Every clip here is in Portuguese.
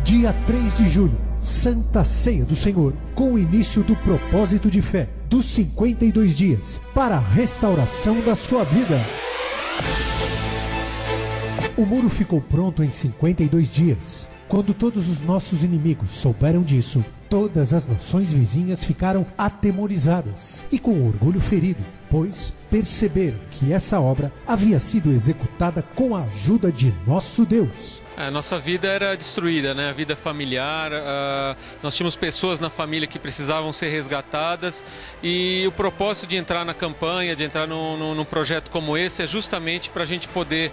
Dia 3 de julho, Santa Ceia do Senhor, com o início do propósito de fé dos 52 dias para a restauração da sua vida. O muro ficou pronto em 52 dias. Quando todos os nossos inimigos souberam disso, todas as nações vizinhas ficaram atemorizadas e com orgulho ferido, pois perceberam que essa obra havia sido executada com a ajuda de nosso Deus. A nossa vida era destruída, né? A vida familiar, nós tínhamos pessoas na família que precisavam ser resgatadas, e o propósito de entrar na campanha, de entrar num projeto como esse, é justamente para a gente poder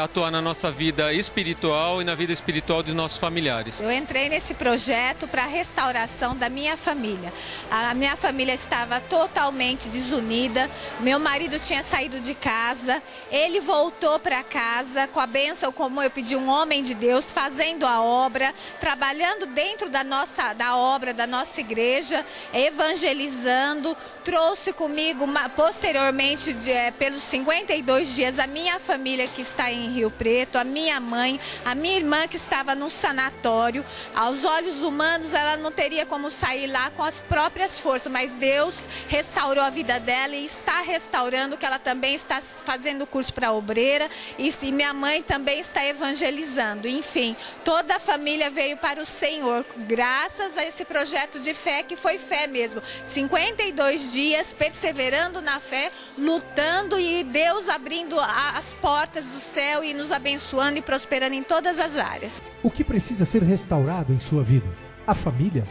atuar na nossa vida espiritual e na vida espiritual dos nossos familiares. Eu entrei nesse projeto para a restauração da minha família. A minha família estava totalmente desunida, meu marido tinha saído de casa, ele voltou para casa com a bênção, como eu pedi, um homem de Deus, fazendo a obra, trabalhando dentro da obra da nossa igreja, evangelizando. Trouxe comigo, posteriormente, pelos 52 dias, a minha família que está em Rio Preto, a minha mãe, a minha irmã que estava no sanatório. Aos olhos humanos, ela não teria como sair lá com as próprias forças, mas Deus restaurou a vida dela e está restaurando, que ela também está fazendo curso para obreira, e minha mãe também está evangelizando. Enfim, toda a família veio para o Senhor, graças a esse projeto de fé, que foi fé mesmo. 52 dias perseverando na fé, lutando, e Deus abrindo as portas do céu e nos abençoando e prosperando em todas as áreas. O que precisa ser restaurado em sua vida? A família?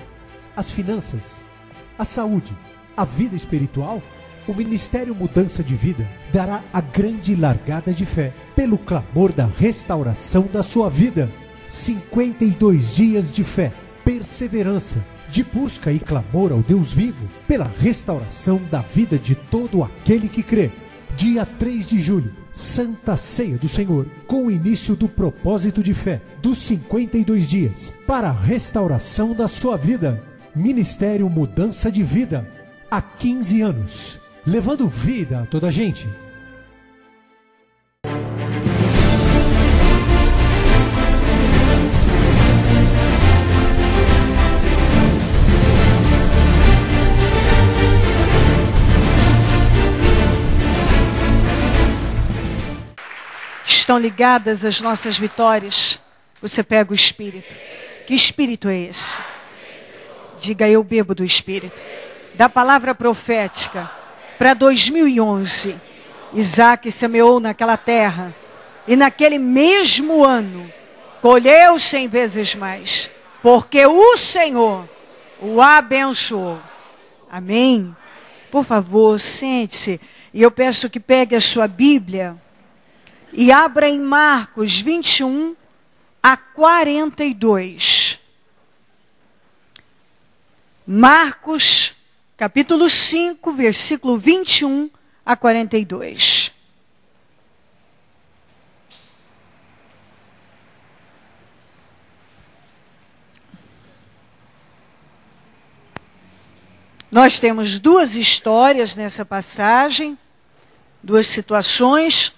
As finanças? A saúde? A vida espiritual? O Ministério Mudança de Vida dará a grande largada de fé pelo clamor da restauração da sua vida. 52 dias de fé, perseverança, de busca e clamor ao Deus vivo pela restauração da vida de todo aquele que crê. Dia 3 de julho, Santa Ceia do Senhor, com o início do propósito de fé dos 52 dias para a restauração da sua vida. Ministério Mudança de Vida, há 15 anos, levando vida a toda a gente. Estão ligadas as nossas vitórias. Você pega o Espírito. Que Espírito é esse? Diga: eu bebo do Espírito. Da palavra profética para 2011. Isaac semeou naquela terra e naquele mesmo ano colheu 100 vezes mais, porque o Senhor o abençoou. Amém? Por favor, sente-se, e eu peço que pegue a sua Bíblia e abra em Marcos 21 a 42. Marcos, capítulo 5, versículo 21 a 42. Nós temos duas histórias nessa passagem, duas situações.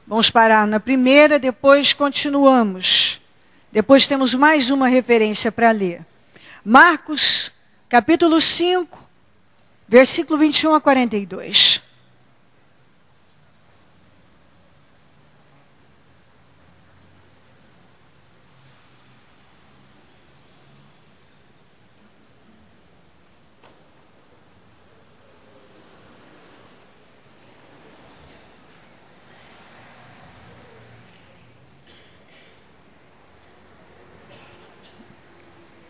Vamos parar na primeira, depois continuamos. Depois temos mais uma referência para ler. Marcos, capítulo 5, versículo 21 a 42.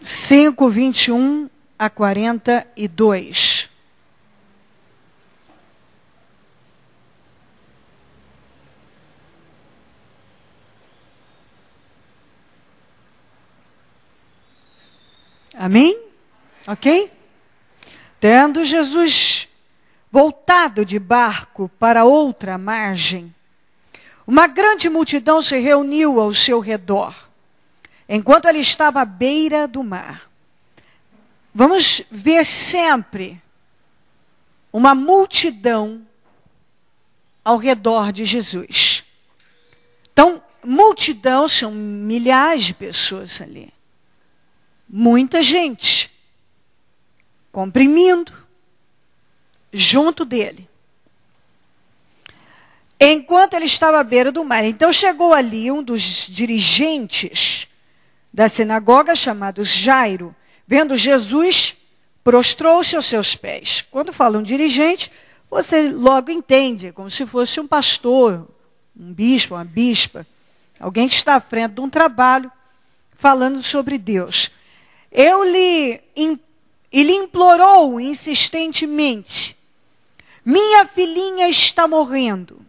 Cinco, 21 a 42. Amém? Ok? Tendo Jesus voltado de barco para outra margem, uma grande multidão se reuniu ao seu redor, enquanto ele estava à beira do mar. Vamos ver sempre uma multidão ao redor de Jesus. Então, multidão são milhares de pessoas ali. muita gente comprimindo junto dele, enquanto ele estava à beira do mar. Então chegou ali um dos dirigentes da sinagoga, chamado Jairo. Vendo Jesus, prostrou-se aos seus pés. Quando fala um dirigente, você logo entende, como se fosse um pastor, um bispo, uma bispa, alguém que está à frente de um trabalho, falando sobre Deus. Ele implorou insistentemente: minha filhinha está morrendo.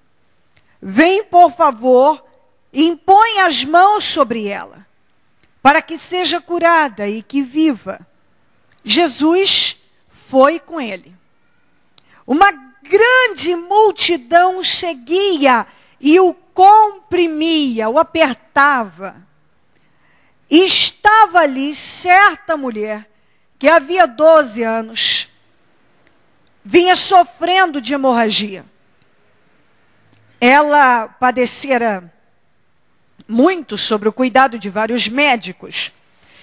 Vem, por favor, e impõe as mãos sobre ela, para que seja curada e que viva. Jesus foi com ele. Uma grande multidão seguia e o comprimia, o apertava. E estava ali certa mulher, que havia 12 anos, vinha sofrendo de hemorragia. Ela padecera muito sobre o cuidado de vários médicos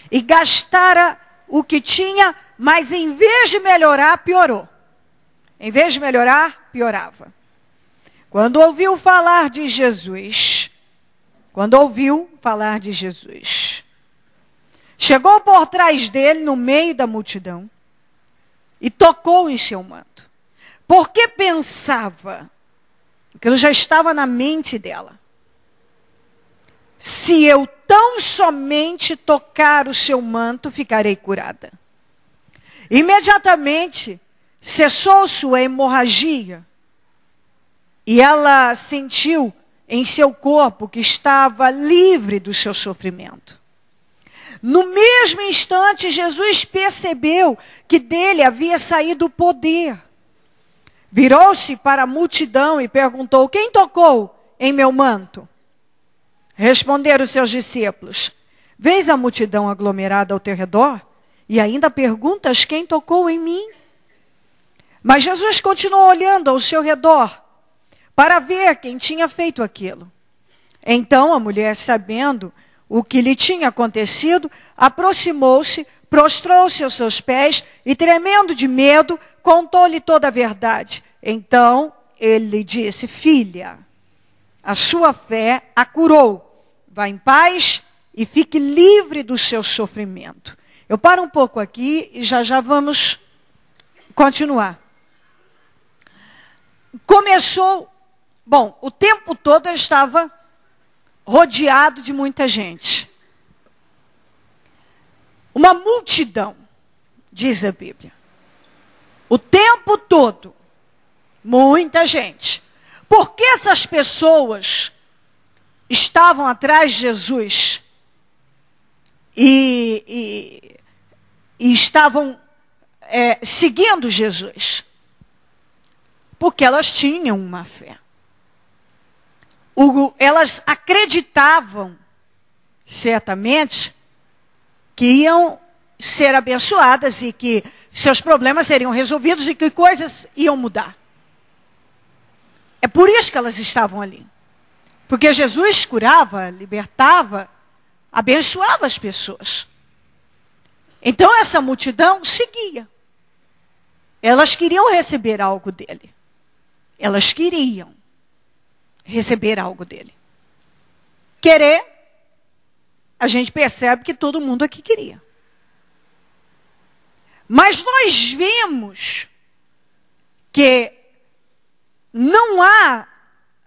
e gastara o que tinha, mas em vez de melhorar, piorou. Em vez de melhorar, piorava. Quando ouviu falar de Jesus, chegou por trás dele, no meio da multidão, e tocou em seu manto. Porque pensava, aquilo já estava na mente dela: se eu tão somente tocar o seu manto, ficarei curada. Imediatamente cessou sua hemorragia e ela sentiu em seu corpo que estava livre do seu sofrimento. No mesmo instante, Jesus percebeu que dele havia saído o poder. Virou-se para a multidão e perguntou: quem tocou em meu manto? Responderam os seus discípulos: vês a multidão aglomerada ao teu redor e ainda perguntas quem tocou em mim? Mas Jesus continuou olhando ao seu redor para ver quem tinha feito aquilo. Então a mulher, sabendo o que lhe tinha acontecido, aproximou-se, prostrou-se aos seus pés e, tremendo de medo, contou-lhe toda a verdade. Então ele lhe disse: filha, a sua fé a curou. Vá em paz e fique livre do seu sofrimento. Eu paro um pouco aqui e já vamos continuar. O tempo todo ele estava rodeado de muita gente. Uma multidão, diz a Bíblia. O tempo todo, muita gente. Por que essas pessoas estavam atrás de Jesus e estavam seguindo Jesus? Porque elas tinham uma fé. Elas acreditavam, certamente, que iam ser abençoadas e que seus problemas seriam resolvidos e que coisas iam mudar. É por isso que elas estavam ali. Porque Jesus curava, libertava, abençoava as pessoas. Então essa multidão seguia. Elas queriam receber algo dele. Elas queriam receber algo dele. Querer, a gente percebe que todo mundo aqui queria. Mas nós vemos que não há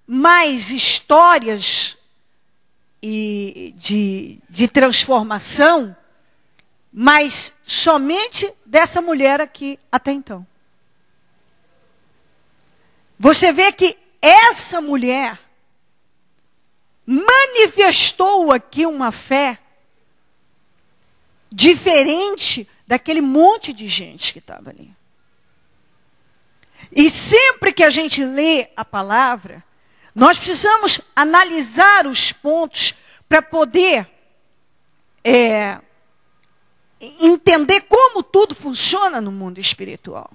mais histórias de transformação, mas somente dessa mulher aqui até então. Você vê que essa mulher manifestou aqui uma fé diferente daquele monte de gente que estava ali. E sempre que a gente lê a palavra, nós precisamos analisar os pontos para poder entender como tudo funciona no mundo espiritual.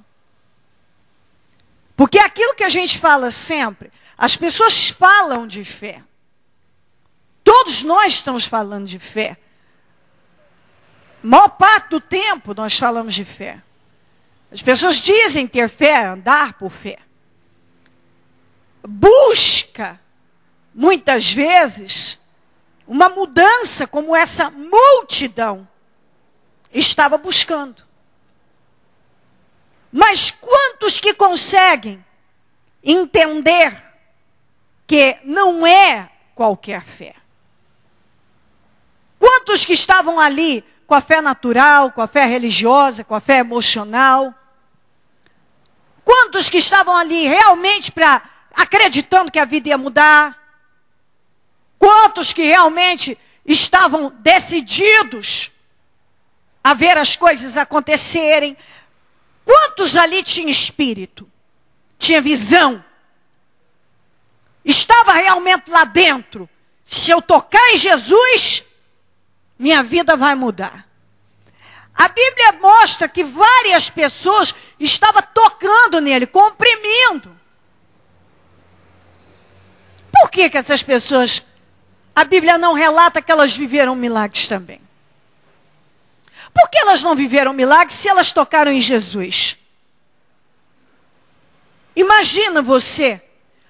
Porque aquilo que a gente fala sempre, as pessoas falam de fé. Todos nós estamos falando de fé. maior parte do tempo nós falamos de fé. As pessoas dizem ter fé, andar por fé. Busca, muitas vezes, uma mudança como essa multidão estava buscando. Mas quantos que conseguem entender que não é qualquer fé? Quantos que estavam ali com a fé natural, com a fé religiosa, com a fé emocional? Quantos que estavam ali realmente acreditando que a vida ia mudar? Quantos que realmente estavam decididos a ver as coisas acontecerem? Quantos ali tinham espírito? Tinha visão? Estava realmente lá dentro? Se eu tocar em Jesus, minha vida vai mudar. A Bíblia mostra que várias pessoas estavam tocando nele, comprimindo. Por que essas pessoas, a Bíblia não relata que elas viveram milagres também? Por que elas não viveram milagres se elas tocaram em Jesus? Imagina você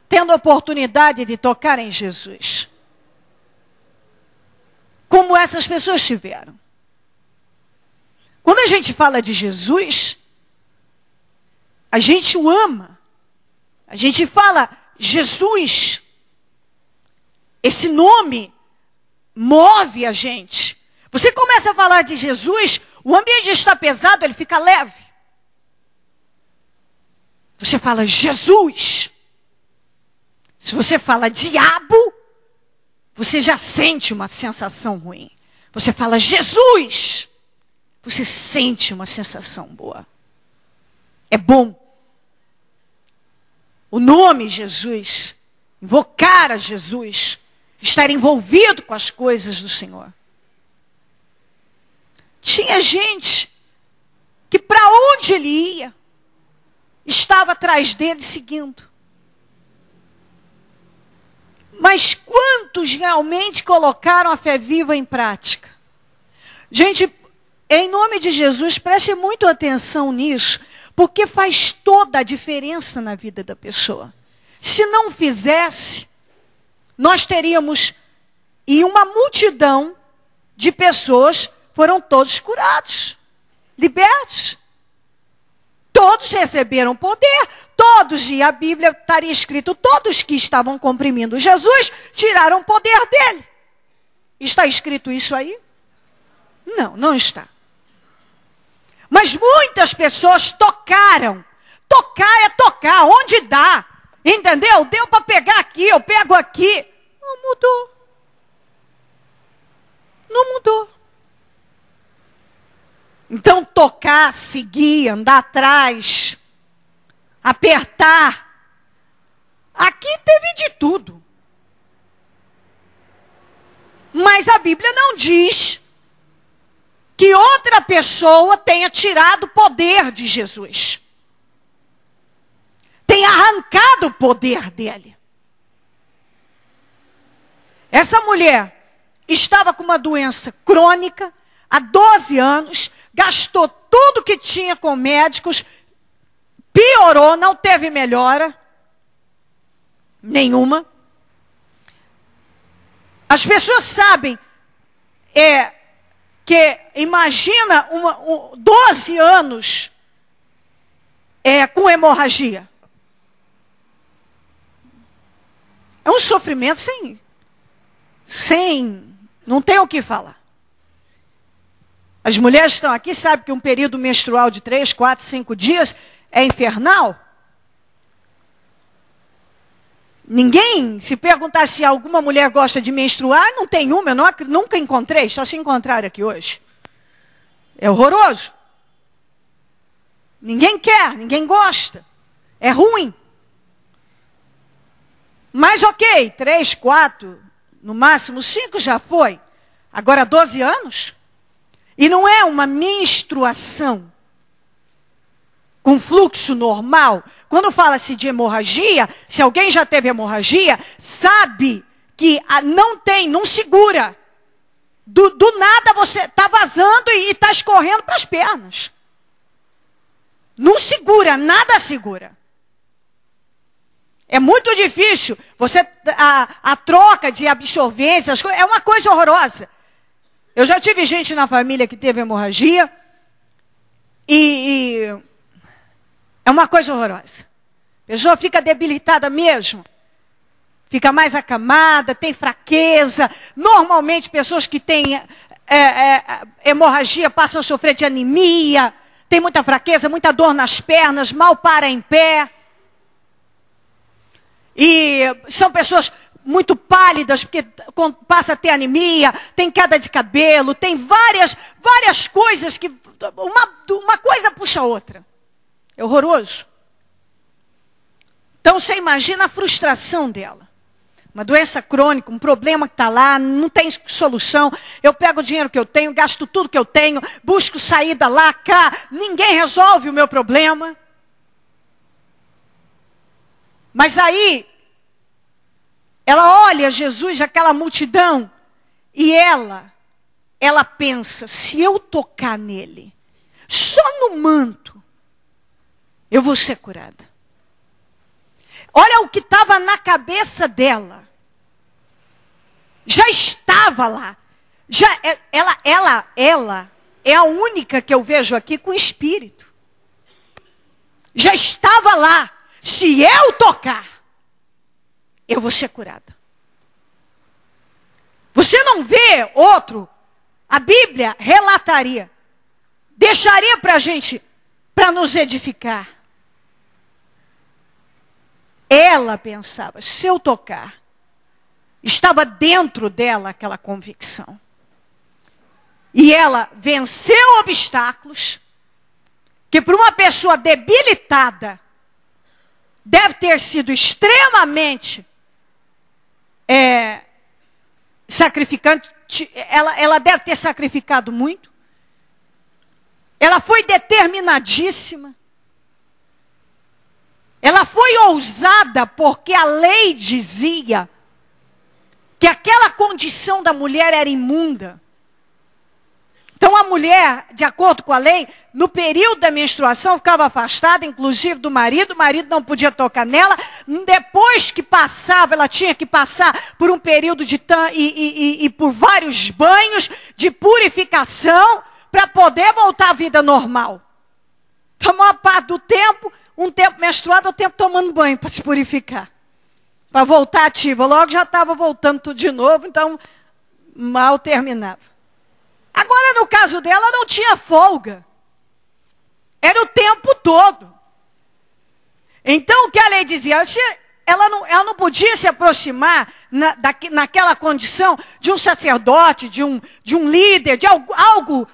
tendo a oportunidade de tocar em Jesus. Como essas pessoas tiveram. Quando a gente fala de Jesus, a gente o ama. A gente fala Jesus. Esse nome move a gente. Você começa a falar de Jesus, o ambiente está pesado, ele fica leve. Você fala Jesus. Se você fala diabo, você já sente uma sensação ruim. Você fala Jesus, você sente uma sensação boa. É bom. O nome Jesus, invocar a Jesus, estar envolvido com as coisas do Senhor. Tinha gente que para onde ele ia, estava atrás dele seguindo. Mas quantos realmente colocaram a fé viva em prática? Gente, em nome de Jesus, preste muito atenção nisso, porque faz toda a diferença na vida da pessoa. Se não fizesse, nós teríamos, e uma multidão de pessoas foram todos curados, libertos. Todos receberam poder, todos, e a Bíblia estaria escrito, todos que estavam comprimindo Jesus, tiraram o poder dele. Está escrito isso aí? Não, não está. Mas muitas pessoas tocaram. Tocar é tocar, onde dá. Entendeu? Deu para pegar aqui, eu pego aqui. Não mudou. Não mudou. Então tocar, seguir, andar atrás, apertar. Aqui teve de tudo. Mas a Bíblia não diz que outra pessoa tenha tirado o poder de Jesus. Tenha arrancado o poder dele. Essa mulher estava com uma doença crônica há 12 anos, gastou tudo que tinha com médicos, piorou, não teve melhora nenhuma. As pessoas sabem que imagina 12 anos com hemorragia. É um sofrimento não tem o que falar. As mulheres que estão aqui sabem que um período menstrual de 3, 4, 5 dias é infernal. Ninguém, se perguntar se alguma mulher gosta de menstruar, não tem uma, eu nunca encontrei, só se encontraram aqui hoje. É horroroso. Ninguém quer, ninguém gosta. É ruim. Mas ok, 3, 4, no máximo 5 já foi. Agora 12 anos? E não é uma menstruação com fluxo normal. Quando fala-se de hemorragia, se alguém já teve hemorragia, sabe que não segura. Do nada você está vazando e está escorrendo para as pernas. Não segura, nada segura. É muito difícil. A troca de absorvência, é uma coisa horrorosa. Eu já tive gente na família que teve hemorragia e é uma coisa horrorosa. A pessoa fica debilitada mesmo. Fica mais acamada, tem fraqueza. Normalmente, pessoas que têm hemorragia passam a sofrer de anemia. Tem muita fraqueza, muita dor nas pernas, mal para em pé. E são pessoas muito pálidas, porque passa a ter anemia, tem queda de cabelo, tem várias coisas que uma coisa puxa a outra. É horroroso. Então você imagina a frustração dela. Uma doença crônica, um problema que está lá, não tem solução. Eu pego o dinheiro que eu tenho, gasto tudo que eu tenho, busco saída lá, cá. Ninguém resolve o meu problema. Mas aí, ela olha Jesus, aquela multidão, e ela pensa, se eu tocar nele, só no manto, eu vou ser curada. Olha o que estava na cabeça dela. Já estava lá. Ela é a única que eu vejo aqui com espírito. Já estava lá. Se eu tocar, eu vou ser curada. Você não vê outro? A Bíblia relataria. Deixaria para a gente, para nos edificar. Ela pensava, se eu tocar, estava dentro dela aquela convicção. E ela venceu obstáculos, que para uma pessoa debilitada, deve ter sido extremamente sacrificante. Ela deve ter sacrificado muito. Ela foi determinadíssima. Ela foi ousada porque a lei dizia que aquela condição da mulher era imunda. Então a mulher, de acordo com a lei, no período da menstruação ficava afastada, inclusive do marido, o marido não podia tocar nela. Depois que passava, ela tinha que passar por um período e por vários banhos de purificação para poder voltar à vida normal. Então, a maior parte do tempo, um tempo menstruado, o tempo tomando banho para se purificar. Para voltar ativa. Logo já estava voltando tudo de novo, então mal terminava. Agora, no caso dela, não tinha folga. Era o tempo todo. Então, o que a lei dizia? Ela não podia se aproximar naquela condição de um sacerdote, de um líder, de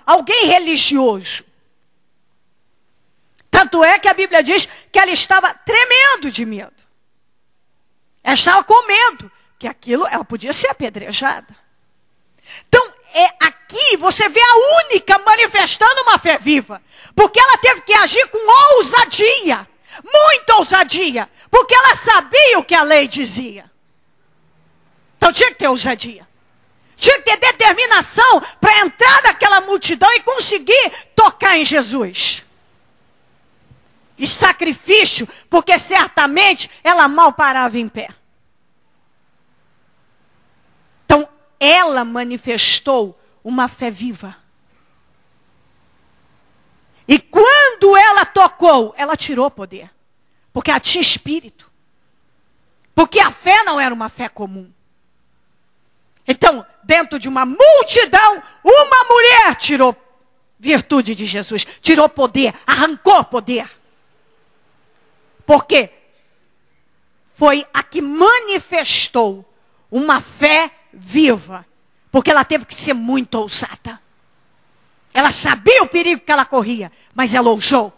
alguém religioso. Tanto é que a Bíblia diz que ela estava tremendo de medo. Ela estava com medo, que aquilo, ela podia ser apedrejada. Então, aqui você vê a única manifestando uma fé viva. Porque ela teve que agir com ousadia. Muita ousadia. Porque ela sabia o que a lei dizia. Então tinha que ter ousadia. Tinha que ter determinação para entrar naquela multidão e conseguir tocar em Jesus. E sacrifício, porque certamente ela mal parava em pé. Então, ela manifestou uma fé viva. E quando ela tocou, ela tirou poder. Porque ela tinha espírito. Porque a fé não era uma fé comum. Então, dentro de uma multidão, uma mulher tirou virtude de Jesus. Tirou poder, arrancou poder. Porque foi a que manifestou uma fé viva. Porque ela teve que ser muito ousada. Ela sabia o perigo que ela corria, mas ela ousou.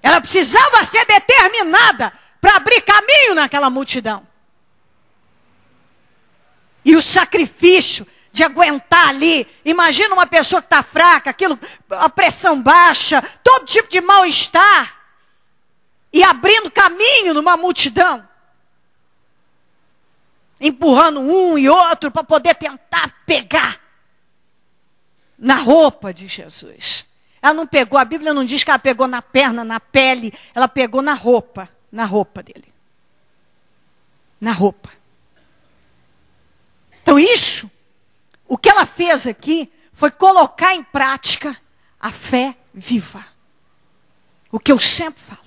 Ela precisava ser determinada para abrir caminho naquela multidão. E o sacrifício de aguentar ali. Imagina uma pessoa que está fraca, a pressão baixa, todo tipo de mal-estar. E abrindo caminho numa multidão. Empurrando um e outro para poder tentar pegar na roupa de Jesus. Ela não pegou, a Bíblia não diz que ela pegou na perna, na pele, ela pegou na roupa dele. Na roupa. Então isso, o que ela fez aqui, foi colocar em prática a fé viva. O que eu sempre falo.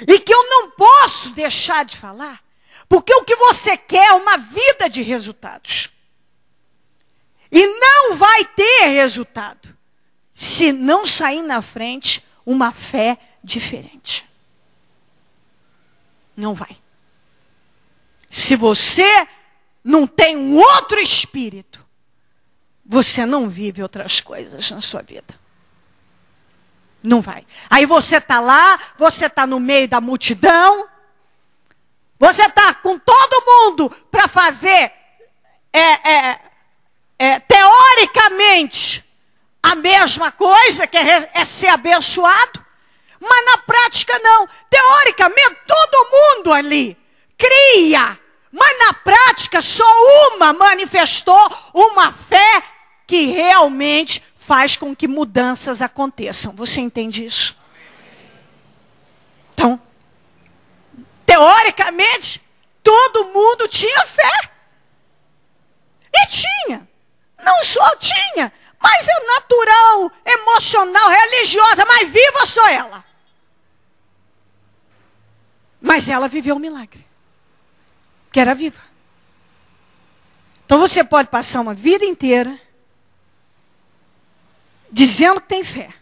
E que eu não posso deixar de falar, porque o que você quer é uma vida de resultados. E não vai ter resultado se não sair na frente uma fé diferente. Não vai. Se você não tem um outro espírito, você não vive outras coisas na sua vida. Não vai. Aí você está lá, você está no meio da multidão, você está com todo mundo para fazer, teoricamente, a mesma coisa, que é ser abençoado, mas na prática não. Teoricamente, todo mundo ali cria, mas na prática só uma manifestou uma fé que realmente faz com que mudanças aconteçam. Você entende isso? Então, teoricamente, todo mundo tinha fé. E tinha. Não só tinha, mas é natural, emocional, religiosa, mas viva só ela. Mas ela viveu um milagre. Que era viva. Então você pode passar uma vida inteira dizendo que tem fé,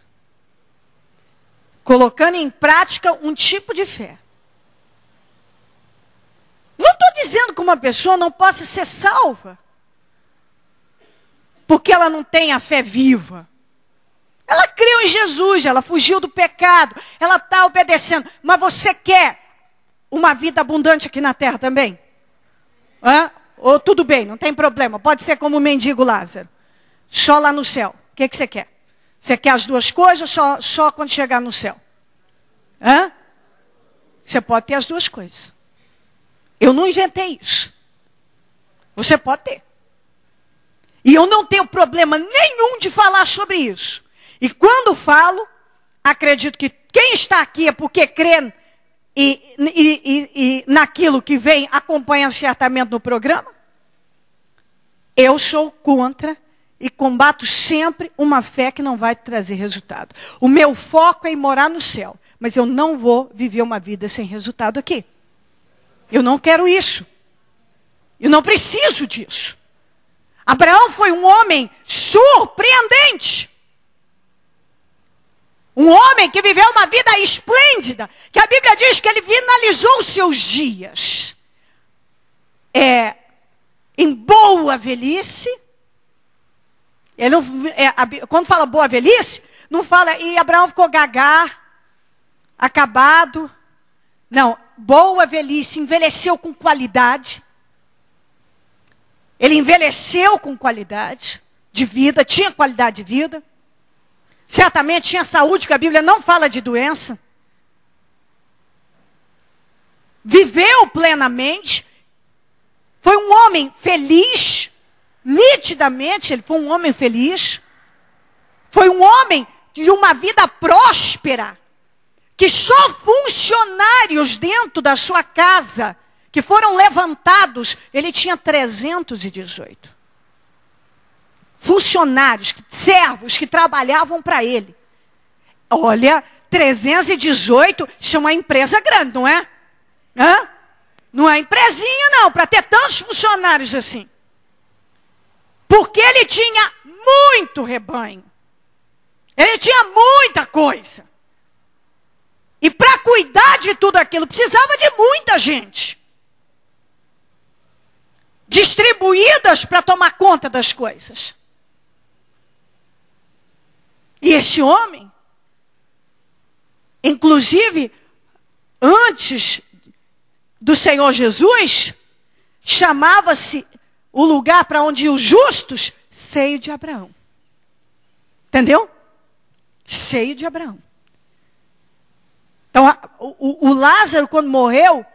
colocando em prática um tipo de fé. Não estou dizendo que uma pessoa não possa ser salva porque ela não tem a fé viva. Ela creu em Jesus, ela fugiu do pecado, ela está obedecendo. Mas você quer uma vida abundante aqui na terra também? Hã? Ou tudo bem, não tem problema, pode ser como o mendigo Lázaro, só lá no céu. O que você quer? Você quer as duas coisas ou só quando chegar no céu? Hã? Você pode ter as duas coisas. Eu não inventei isso. Você pode ter. E eu não tenho problema nenhum de falar sobre isso. E quando falo, acredito que quem está aqui é porque crê e naquilo que vem acompanhando certamente no programa. Eu sou contra e combato sempre uma fé que não vai trazer resultado. O meu foco é em morar no céu, mas eu não vou viver uma vida sem resultado aqui. Eu não quero isso. Eu não preciso disso. Abraão foi um homem surpreendente. Um homem que viveu uma vida esplêndida, que a Bíblia diz que ele finalizou os seus dias em boa velhice. Ele não, quando fala boa velhice, não fala, e Abraão ficou gagá, acabado. Não, boa velhice, envelheceu com qualidade. Ele envelheceu com qualidade de vida, tinha qualidade de vida. Certamente tinha saúde, que a Bíblia não fala de doença. Viveu plenamente. Foi um homem feliz. Nitidamente, ele foi um homem feliz. Foi um homem de uma vida próspera. Que só funcionários dentro da sua casa, que foram levantados, ele tinha 318. Funcionários, servos que trabalhavam para ele. Olha, 318, isso é uma empresa grande, não é? Hã? Não é empresinha não, para ter tantos funcionários assim. Porque ele tinha muito rebanho. Ele tinha muita coisa. E para cuidar de tudo aquilo, precisava de muita gente. Distribuídas para tomar conta das coisas. E esse homem, inclusive, antes do Senhor Jesus, chamava-se o lugar para onde iam os justos, seio de Abraão. Entendeu? Seio de Abraão. Então, o Lázaro, quando morreu,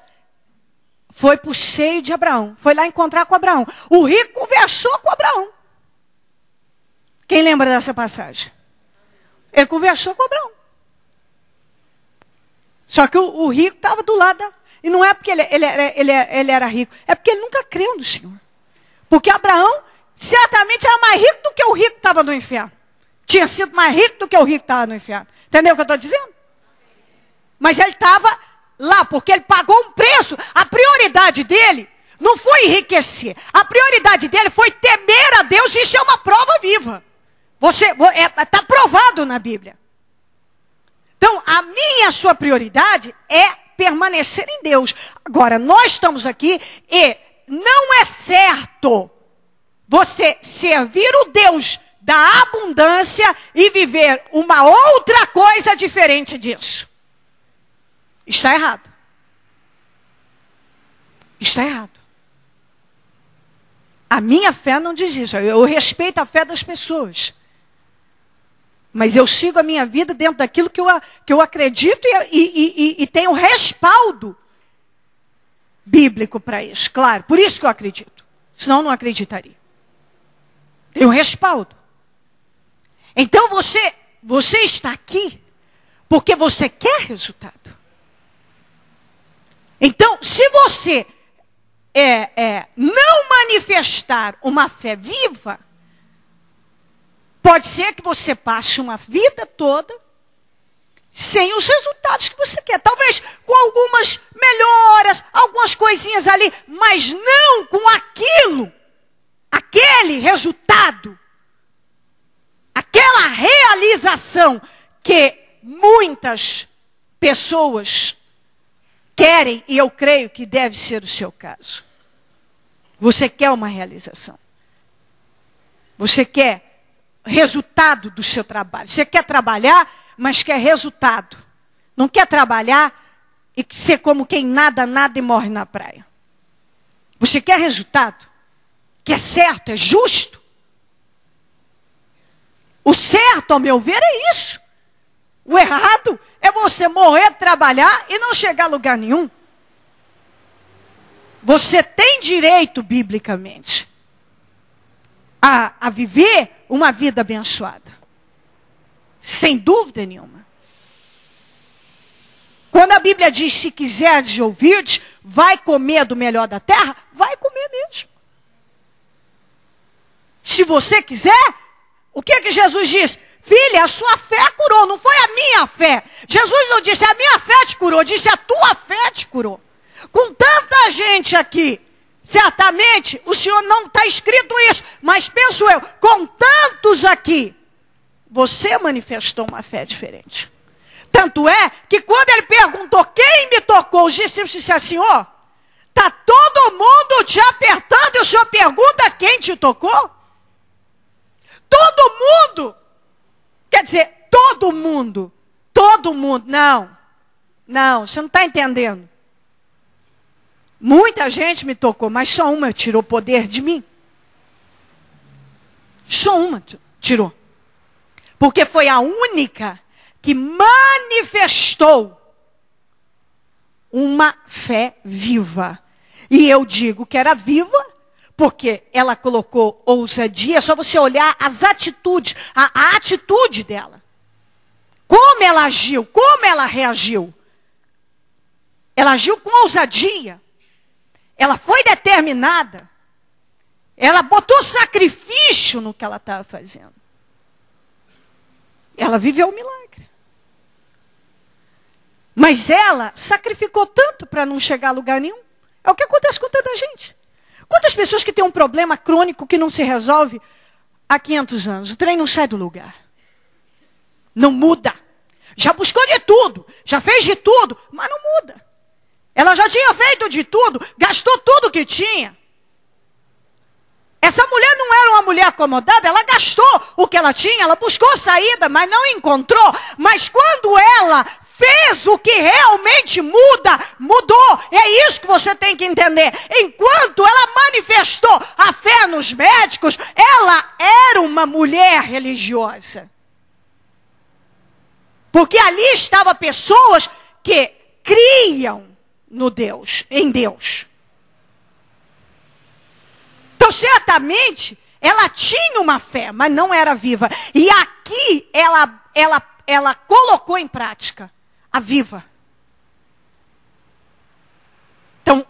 foi para o seio de Abraão. Foi lá encontrar com Abraão. O rico conversou com Abraão. Quem lembra dessa passagem? Ele conversou com Abraão. Só que o rico estava do lado. E não é porque ele era rico, é porque ele nunca creu no Senhor. Porque Abraão certamente era mais rico do que o rico que estava no inferno. Tinha sido mais rico do que o rico que estava no inferno. Entendeu o que eu estou dizendo? Mas ele estava lá porque ele pagou um preço. A prioridade dele não foi enriquecer. A prioridade dele foi temer a Deus. Isso é uma prova viva. Está provado na Bíblia. Então, a minha, a sua prioridade é permanecer em Deus. Agora, nós estamos aqui e não é certo você servir o Deus da abundância e viver uma outra coisa diferente disso. Está errado. Está errado. A minha fé não diz isso. Eu respeito a fé das pessoas. Mas eu sigo a minha vida dentro daquilo que eu acredito e tenho respaldo bíblico para isso. Claro, por isso que eu acredito. Senão eu não acreditaria. Tenho respaldo. Então você está aqui porque você quer resultado. Então, se você não manifestar uma fé viva, pode ser que você passe uma vida toda sem os resultados que você quer. Talvez com algumas melhoras, algumas coisinhas ali, mas não com aquele resultado, aquela realização que muitas pessoas querem, e eu creio que deve ser o seu caso. Você quer uma realização. Você quer resultado do seu trabalho. Você quer trabalhar, mas quer resultado. Não quer trabalhar e ser como quem nada e morre na praia. Você quer resultado? Que é certo, é justo. O certo, ao meu ver, é isso. O errado é você morrer, trabalhar e não chegar a lugar nenhum. Você tem direito, biblicamente, a viver uma vida abençoada. Sem dúvida nenhuma. Quando a Bíblia diz, se quiseres ouvir-te, vai comer do melhor da terra, vai comer mesmo. Se você quiser, o que Jesus diz? Filha, a sua fé curou, não foi a minha fé. Jesus não disse, a minha fé te curou, disse, a tua fé te curou. Com tanta gente aqui, certamente, o Senhor não está escrito isso, mas penso eu, com tantos aqui, você manifestou uma fé diferente. Tanto é que quando ele perguntou quem me tocou, os discípulos disseram assim, ó, está todo mundo te apertando e o Senhor pergunta quem te tocou? Todo mundo. Quer dizer, todo mundo. Não, você não está entendendo. Muita gente me tocou, mas só uma tirou poder de mim. Só uma tirou. Porque foi a única que manifestou uma fé viva. E eu digo que era viva, porque ela colocou ousadia. É só você olhar as atitudes, a atitude dela. Como ela agiu, como ela reagiu. Ela agiu com ousadia. Ela foi determinada. Ela botou sacrifício no que ela estava fazendo. Ela viveu um milagre. Mas ela sacrificou tanto para não chegar a lugar nenhum. É o que acontece com tanta gente. Quantas pessoas que têm um problema crônico que não se resolve há 500 anos? O trem não sai do lugar. Não muda. Já buscou de tudo. Já fez de tudo. Mas não muda. Ela já tinha feito de tudo. Gastou tudo que tinha. Essa mulher não era uma mulher acomodada. Ela gastou o que ela tinha. Ela buscou saída, mas não encontrou. Mas quando ela fez o que realmente muda, mudou. É isso que você tem que entender. Enquanto ela manifestou a fé nos médicos, ela era uma mulher religiosa. Porque ali estavam pessoas que criam no Deus, em Deus. Então, certamente, Ela tinha uma fé, mas não era viva. E aqui ela colocou em prática a viva. Então,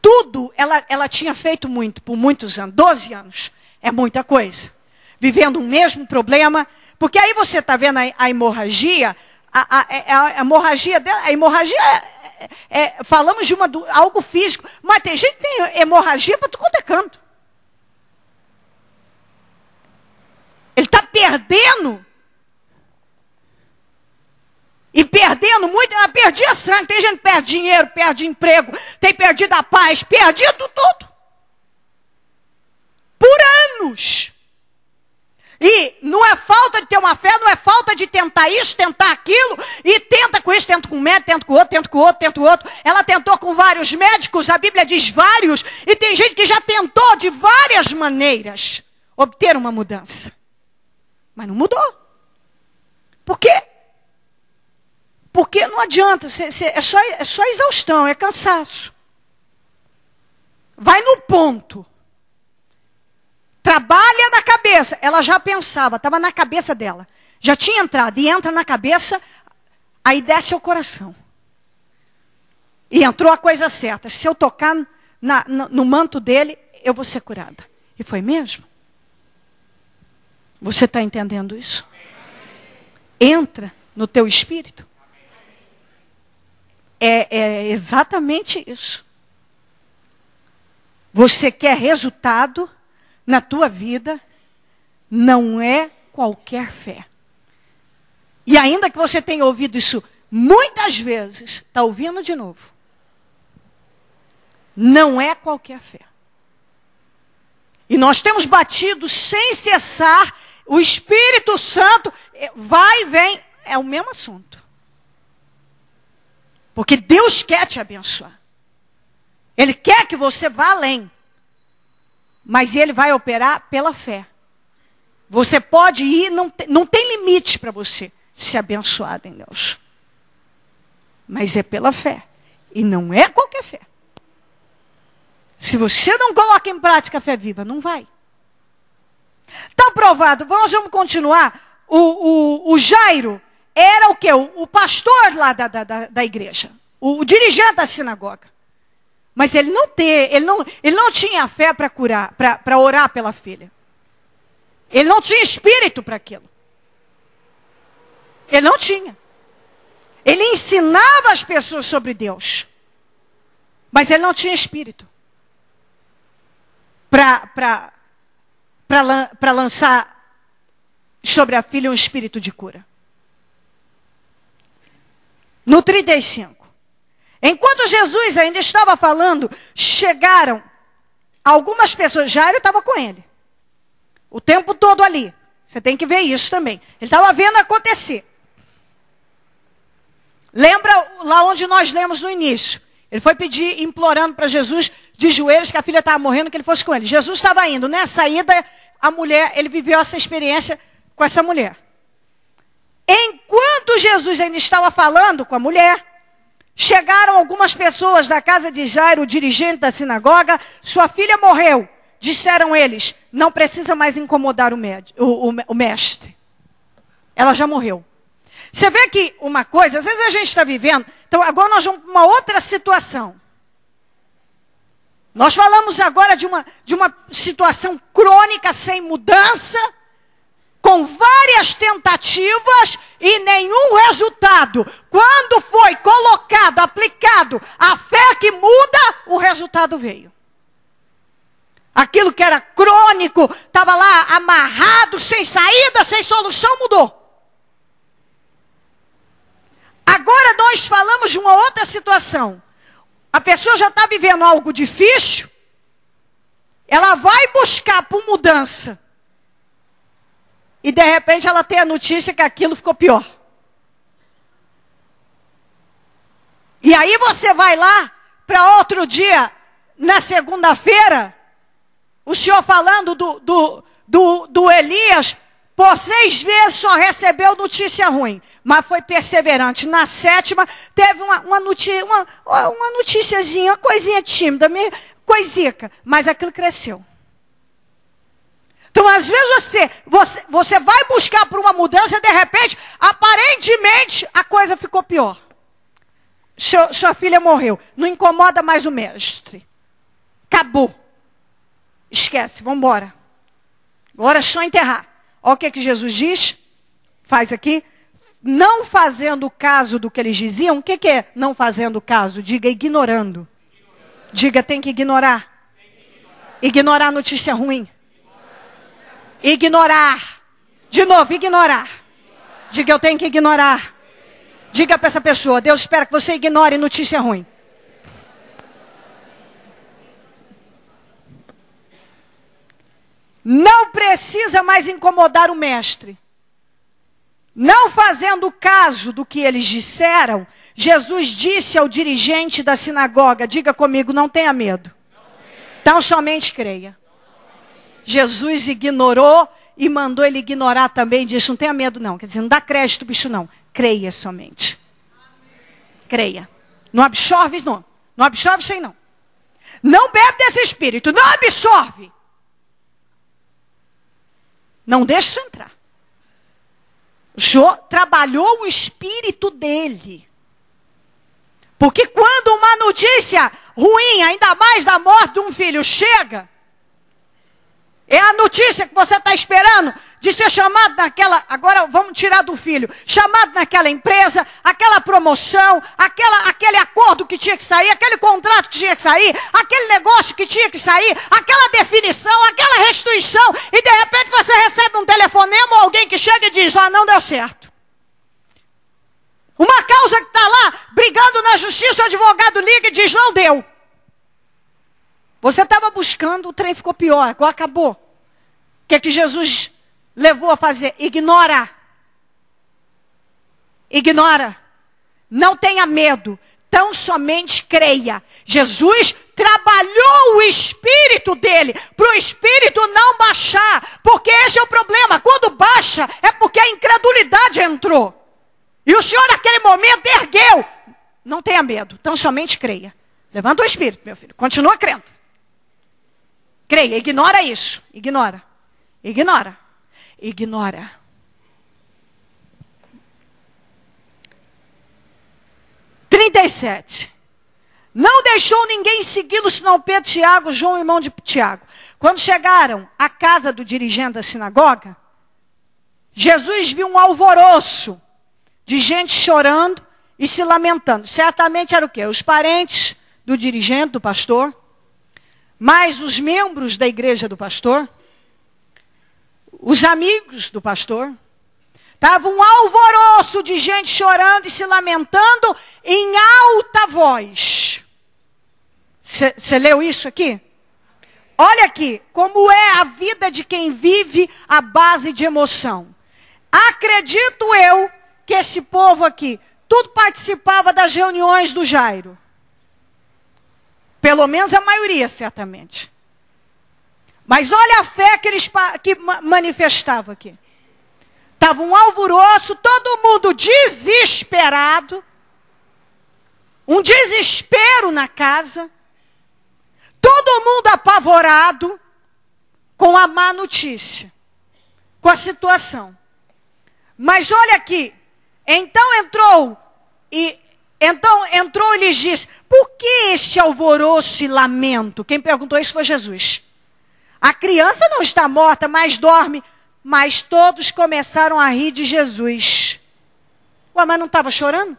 tudo ela tinha feito muito, por muitos anos, 12 anos. É muita coisa. Vivendo o mesmo problema. Porque aí você está vendo a hemorragia, a hemorragia dela, falamos de algo físico, mas tem gente que tem hemorragia para tudo quanto é canto. Ele está perdendo. E perdendo muito, ela perdia sangue. Tem gente que perde dinheiro, perde emprego, tem perdido a paz, perdido tudo. Por anos. E não é falta de ter uma fé, não é falta de tentar isso, tentar aquilo, e tenta com isso, tenta com o médico, tenta com o outro, tenta com o outro, tenta com o outro. Ela tentou com vários médicos, a Bíblia diz vários, e tem gente que já tentou de várias maneiras obter uma mudança. Mas não mudou. Por quê? Porque não adianta, é só exaustão, é cansaço. Vai no ponto. Trabalha na cabeça. Ela já pensava, estava na cabeça dela. Já tinha entrado, e entra na cabeça, aí desce ao coração. E entrou a coisa certa. Se eu tocar no manto dele, eu vou ser curada. E foi mesmo? Você está entendendo isso? Entra no teu espírito. É exatamente isso. Você quer resultado na tua vida, não é qualquer fé. E ainda que você tenha ouvido isso muitas vezes, está ouvindo de novo. Não é qualquer fé. E nós temos batido sem cessar, o Espírito Santo vai e vem, é o mesmo assunto. Porque Deus quer te abençoar. Ele quer que você vá além. Mas Ele vai operar pela fé. Você pode ir, não tem limite para você ser abençoado em Deus. Mas é pela fé. E não é qualquer fé. Se você não coloca em prática a fé viva, não vai. Está aprovado. Nós vamos continuar. O Jairo era o quê? O pastor lá da igreja. O dirigente da sinagoga. Mas ele não tinha fé para curar, para orar pela filha. Ele não tinha espírito para aquilo. Ele não tinha. Ele ensinava as pessoas sobre Deus. Mas ele não tinha espírito para lançar sobre a filha um espírito de cura. No 35. Enquanto Jesus ainda estava falando, chegaram algumas pessoas. Jairo estava com ele. O tempo todo ali. Você tem que ver isso também. Ele estava vendo acontecer. Lembra lá onde nós lemos no início? Ele foi pedir, implorando para Jesus, de joelhos, que a filha estava morrendo, que ele fosse com ele. Jesus estava indo. Nessa ida, a mulher, ele viveu essa experiência com essa mulher. Enquanto Jesus ainda estava falando com a mulher, chegaram algumas pessoas da casa de Jairo, o dirigente da sinagoga. Sua filha morreu. Disseram eles, não precisa mais incomodar o mestre. Ela já morreu. Você vê que uma coisa, às vezes a gente está vivendo, então agora nós vamos para uma outra situação. Nós falamos agora de uma situação crônica, sem mudança, com várias tentativas e nenhum resultado. Quando foi colocado, aplicado a fé que muda, o resultado veio. Aquilo que era crônico, estava lá amarrado, sem saída, sem solução, mudou. Agora nós falamos de uma outra situação. A pessoa já está vivendo algo difícil, ela vai buscar por mudança. E de repente ela tem a notícia que aquilo ficou pior. E aí você vai lá para outro dia, na segunda-feira, o senhor falando do Elias, por 6 vezes só recebeu notícia ruim, mas foi perseverante. Na 7ª, teve uma noticiazinha, uma coisinha tímida, meio coisica, mas aquilo cresceu. Então, às vezes, você vai buscar por uma mudança e, de repente, aparentemente, a coisa ficou pior. Sua filha morreu. Não incomoda mais o mestre. Acabou. Esquece, vamos embora. Agora é só enterrar. Olha o que Jesus diz. Faz aqui. Não fazendo caso do que eles diziam. O que é não fazendo caso? Diga ignorando. Diga tem que ignorar. Ignorar a notícia ruim. Ignorar. De novo, ignorar. Diga eu tenho que ignorar. Diga para essa pessoa, Deus espera que você ignore notícia ruim. Não precisa mais incomodar o mestre. Não fazendo caso do que eles disseram, Jesus disse ao dirigente da sinagoga, diga comigo, não tenha medo. Então somente creia. Jesus ignorou e mandou ele ignorar também, disse, não tenha medo não. Quer dizer, não dá crédito para isso não. Creia somente. Creia. Não absorve não. Não absorve isso aí não. Não bebe desse espírito. Não absorve. Não deixa isso entrar. O Senhor trabalhou o espírito dele. Porque quando uma notícia ruim, ainda mais da morte de um filho, chega, é a notícia que você está esperando de ser chamado naquela, agora vamos tirar do filho, chamado naquela empresa, aquela promoção, aquele acordo que tinha que sair, aquele contrato que tinha que sair, aquele negócio que tinha que sair, aquela definição, aquela restituição, e de repente você recebe um telefonema ou alguém que chega e diz, não deu certo. Uma causa que está lá, brigando na justiça, o advogado liga e diz, não deu. Você estava buscando, o trem ficou pior, agora acabou. O que é que Jesus levou a fazer? Ignora. Ignora. Não tenha medo. Tão somente creia. Jesus trabalhou o espírito dele, para o espírito não baixar. Porque esse é o problema. Quando baixa, é porque a incredulidade entrou. E o Senhor naquele momento ergueu. Não tenha medo. Tão somente creia. Levanta o espírito, meu filho. Continua crendo. Creia, ignora isso. Ignora. Ignora. Ignora. Não deixou ninguém segui-lo, senão Pedro, Tiago, João, irmão de Tiago. Quando chegaram à casa do dirigente da sinagoga, Jesus viu um alvoroço de gente chorando e se lamentando. Certamente era o quê? Os parentes do dirigente, do pastor, mais os membros da igreja do pastor, os amigos do pastor. Estava um alvoroço de gente chorando e se lamentando em alta voz. Você leu isso aqui? Olha aqui, como é a vida de quem vive à base de emoção. Acredito eu que esse povo aqui, tudo participava das reuniões do Jairo. Pelo menos a maioria, certamente. Mas olha a fé que eles manifestavam aqui. Estava um alvoroço, todo mundo desesperado. Um desespero na casa. Todo mundo apavorado com a má notícia. Com a situação. Mas olha aqui. Então entrou e lhes disse, por que este alvoroço e lamento? Quem perguntou isso foi Jesus. A criança não está morta, mas dorme. Mas todos começaram a rir de Jesus. Ué, mas não estava chorando?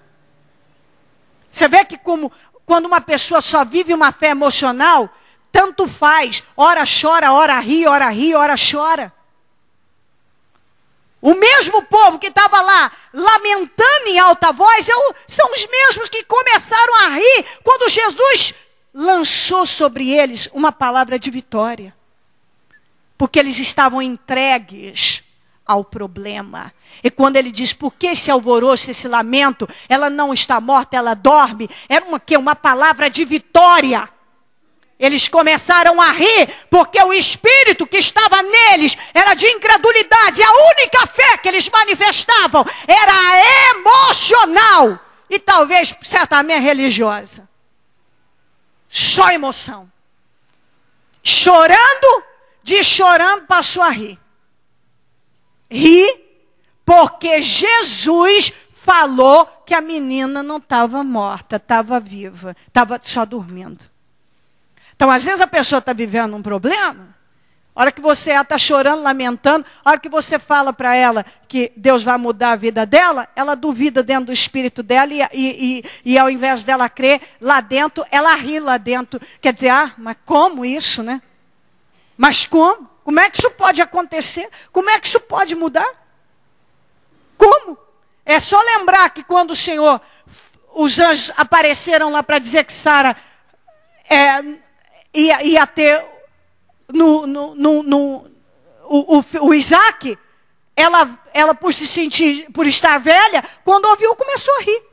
Você vê que quando uma pessoa só vive uma fé emocional, tanto faz. Ora chora, ora ri, ora chora. O mesmo povo que estava lá lamentando em alta voz, são os mesmos que começaram a rir quando Jesus lançou sobre eles uma palavra de vitória. Porque eles estavam entregues ao problema. E quando ele diz, por que esse alvoroço, esse lamento? Ela não está morta, ela dorme. Era uma palavra de vitória. Eles começaram a rir, porque o espírito que estava neles era de incredulidade. E a única fé que eles manifestavam era emocional. E talvez, certamente, religiosa. Só emoção. Chorando, de chorando passou a rir. Ri porque Jesus falou que a menina não estava morta, estava viva, estava só dormindo. Então, às vezes a pessoa está vivendo um problema, a hora que você está chorando, lamentando, a hora que você fala para ela que Deus vai mudar a vida dela, ela duvida dentro do espírito dela e ao invés dela crer lá dentro, ela ri lá dentro. Quer dizer, mas como isso, né? Mas como? Como é que isso pode acontecer? Como é que isso pode mudar? Como? É só lembrar que quando os anjos apareceram lá para dizer que Sara ia ter o Isaac, ela por estar velha, quando ouviu, começou a rir.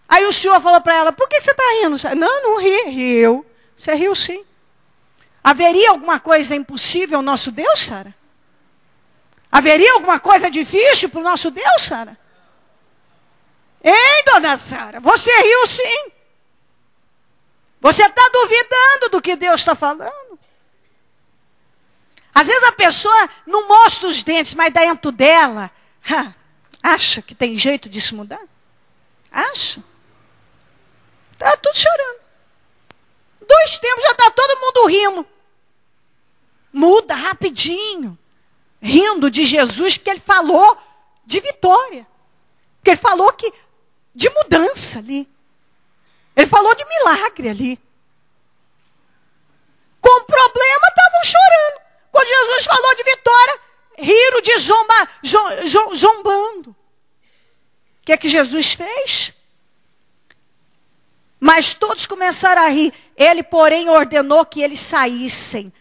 Aí o Senhor falou para ela, por que você está rindo? Não ri, riu. Você riu sim. Haveria alguma coisa impossível ao nosso Deus, Sara? Haveria alguma coisa difícil para o nosso Deus, Sara? Hein, dona Sara? Você riu sim. Você está duvidando do que Deus está falando. Às vezes a pessoa não mostra os dentes, mas dentro dela, acha que tem jeito de se mudar? Acha? Está tudo chorando. 2 tempos já está todo mundo rindo. Muda rapidinho. Rindo de Jesus, porque ele falou de vitória. Porque ele falou de mudança ali. Ele falou de milagre ali. Com problema estavam chorando. Quando Jesus falou de vitória, riram de zombando. O que é que Jesus fez? Mas todos começaram a rir. Ele, porém, ordenou que eles saíssem.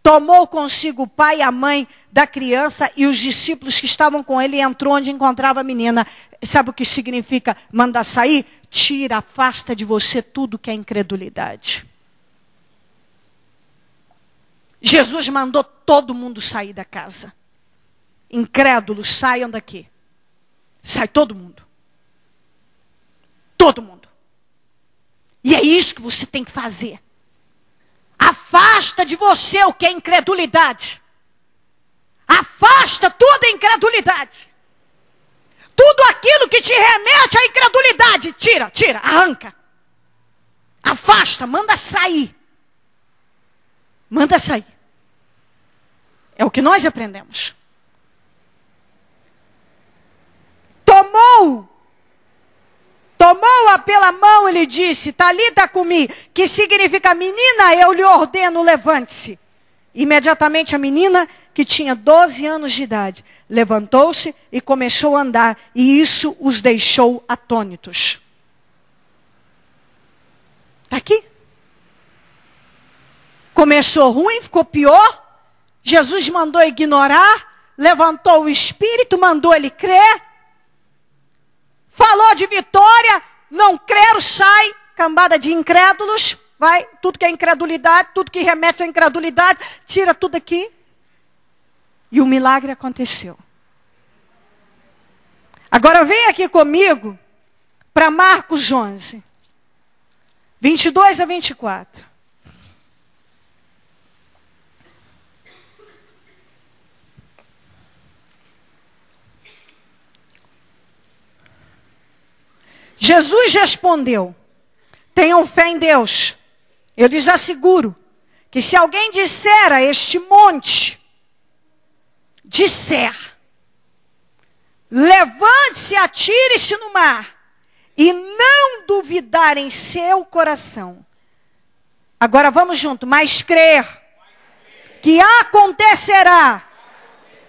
Tomou consigo o pai e a mãe da criança e os discípulos que estavam com ele e entrou onde encontrava a menina. Sabe o que significa mandar sair? Tira, afasta de você tudo que é incredulidade. Jesus mandou todo mundo sair da casa. Incrédulos, saiam daqui. Sai todo mundo. Todo mundo. E é isso que você tem que fazer. Afasta de você o que é incredulidade. Afasta toda a incredulidade. Tudo aquilo que te remete à incredulidade. Tira, arranca. Afasta, manda sair. Manda sair. É o que nós aprendemos. Tomou-a pela mão e lhe disse, Talita cumi, que significa menina, eu lhe ordeno, levante-se. Imediatamente a menina, que tinha 12 anos de idade, levantou-se e começou a andar, e isso os deixou atônitos. Está aqui? Começou ruim, ficou pior. Jesus mandou ignorar, levantou o espírito, mandou ele crer. Falou de vitória, não crer, sai, cambada de incrédulos, vai, tudo que é incredulidade, tudo que remete à incredulidade, tira tudo aqui. E o milagre aconteceu. Agora vem aqui comigo para Marcos 11, 22 a 24. Jesus respondeu, tenham fé em Deus. Eu lhes asseguro que se alguém disser a este monte, levante-se, atire-se no mar, e não duvidar em seu coração. Agora vamos junto, mas crer que acontecerá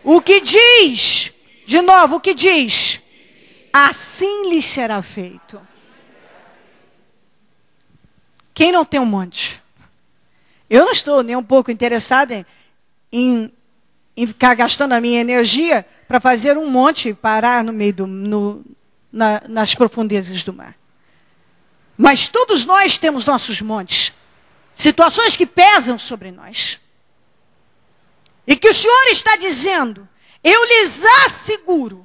o que diz, de novo, o que diz, assim lhe será feito. Quem não tem um monte? Eu não estou nem um pouco interessada em ficar gastando a minha energia para fazer um monte e parar no meio nas profundezas do mar. Mas todos nós temos nossos montes. Situações que pesam sobre nós. E que o Senhor está dizendo, eu lhes asseguro,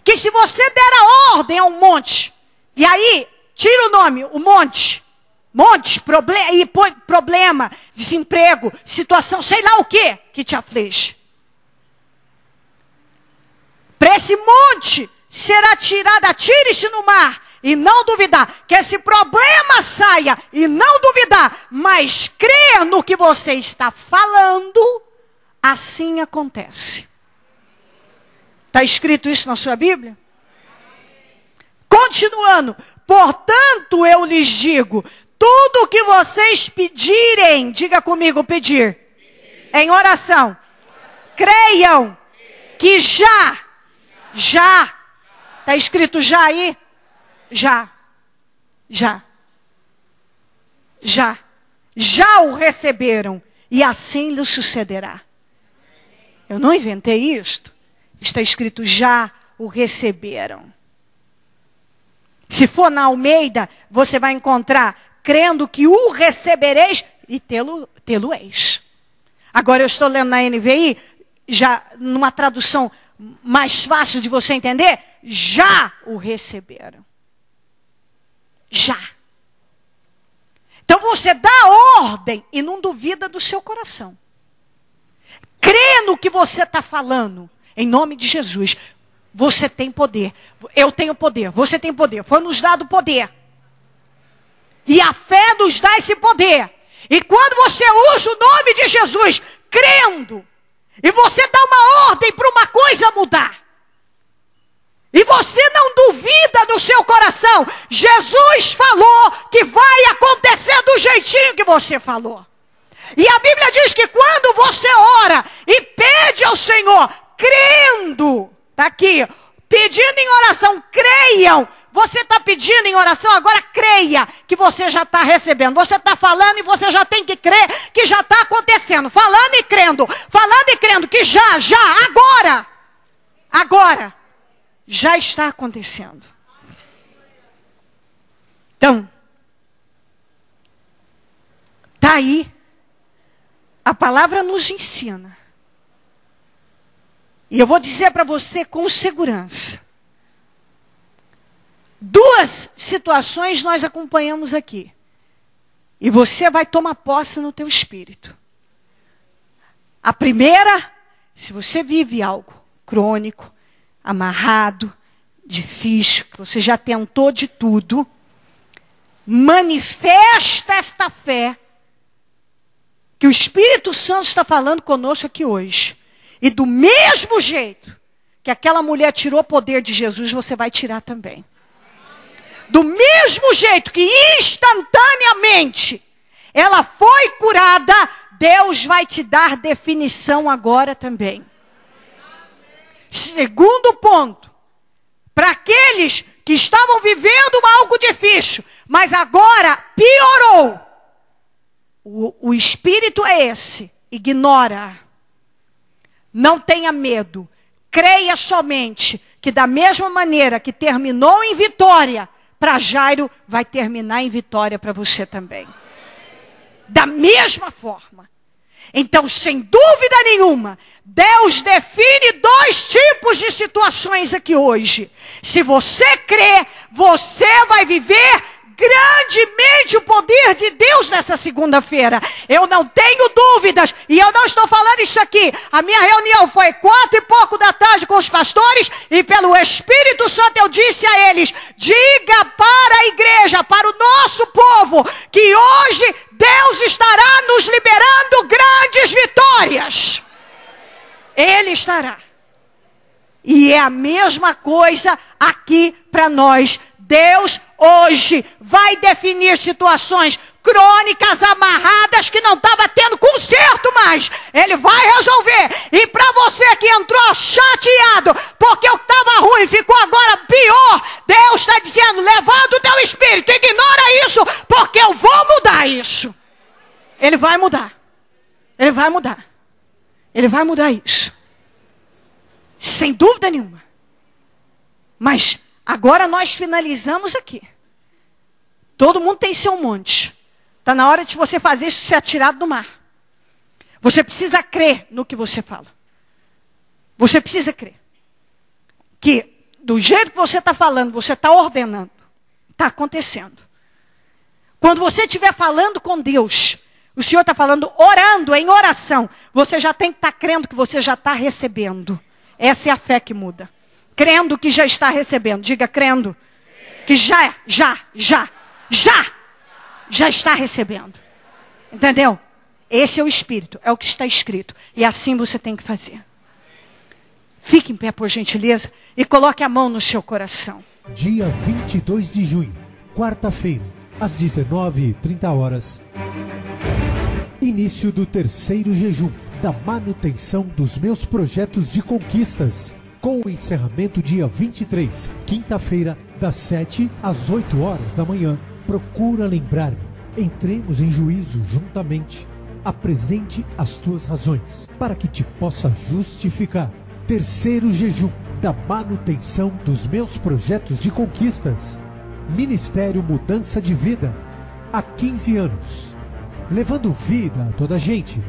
que se você der a ordem ao monte, e aí, tira o nome, o monte, Monte, problema, desemprego, situação, sei lá o que te aflige. Para esse monte será tirado, atire-se no mar e não duvidar. Que esse problema saia e não duvidar, mas crer no que você está falando, assim acontece. Está escrito isso na sua Bíblia? Continuando, portanto eu lhes digo, tudo que vocês pedirem, diga comigo, pedir, em oração, creiam que já, está escrito já aí? Já o receberam, e assim lhe sucederá. Eu não inventei isto, está escrito já o receberam. Se for na Almeida, você vai encontrar, crendo que o recebereis e tê-lo-eis. Agora eu estou lendo na NVI, já numa tradução mais fácil de você entender, já o receberam. Já. Então você dá ordem e não duvida do seu coração. Crê no que você está falando, em nome de Jesus. Você tem poder, eu tenho poder, você tem poder, foi nos dado poder. E a fé nos dá esse poder. E quando você usa o nome de Jesus, crendo, e você dá uma ordem para uma coisa mudar, e você não duvida do seu coração, Jesus falou que vai acontecer do jeitinho que você falou. E a Bíblia diz que quando você ora e pede ao Senhor, crendo, está aqui, pedindo em oração, creiam. Você está pedindo em oração, agora creia que você já está recebendo. Você está falando e você já tem que crer que já está acontecendo. Falando e crendo que já, agora, já está acontecendo. Então, está aí. A palavra nos ensina. E eu vou dizer para você com segurança. Duas situações nós acompanhamos aqui. E você vai tomar posse no teu espírito. A primeira, se você vive algo crônico, amarrado, difícil, que você já tentou de tudo, manifesta esta fé que o Espírito Santo está falando conosco aqui hoje. E do mesmo jeito que aquela mulher tirou o poder de Jesus, você vai tirar também. Do mesmo jeito que instantaneamente ela foi curada, Deus vai te dar definição agora também. Segundo ponto, para aqueles que estavam vivendo algo difícil, mas agora piorou. O espírito é esse, ignora. Não tenha medo. Creia somente que da mesma maneira que terminou em vitória, para Jairo vai terminar em vitória para você também. Da mesma forma. Então, sem dúvida nenhuma, Deus define dois tipos de situações aqui hoje. Se você crê, você vai viver grandemente o poder de Deus nessa segunda-feira. Eu não tenho dúvidas, e eu não estou falando isso aqui. A minha reunião foi 16h com os pastores, e pelo Espírito Santo eu disse a eles, diga para a igreja, para o nosso povo, que hoje Deus estará nos liberando grandes vitórias. Ele estará. E é a mesma coisa aqui para nós. Deus hoje vai definir situações crônicas, amarradas, que não estava tendo conserto mais. Ele vai resolver. E para você que entrou chateado, porque o que estava ruim ficou agora pior, Deus está dizendo, levanta o teu espírito, ignora isso, porque eu vou mudar isso. Ele vai mudar. Ele vai mudar. Ele vai mudar isso. Sem dúvida nenhuma. Mas agora nós finalizamos aqui. Todo mundo tem seu monte. Está na hora de você fazer isso ser atirado do mar. Você precisa crer no que você fala. Você precisa crer. Que do jeito que você está falando, você está ordenando. Está acontecendo. Quando você estiver falando com Deus, o Senhor está falando, orando, em oração, você já tem que estar crendo que você já está recebendo. Essa é a fé que muda. Crendo que já está recebendo. Diga, crendo que já está recebendo. Entendeu? Esse é o Espírito, é o que está escrito. E assim você tem que fazer. Fique em pé, por gentileza, e coloque a mão no seu coração. Dia 22 de junho, quarta-feira, às 19h30. Início do terceiro jejum da manutenção dos meus projetos de conquistas, com o encerramento dia 23, quinta-feira, das 7 às 8 horas da manhã. Procura lembrar-me. Entremos em juízo juntamente. Apresente as tuas razões, para que te possa justificar. Terceiro jejum da manutenção dos meus projetos de conquistas. Ministério Mudança de Vida. Há 15 anos. Levando vida a toda a gente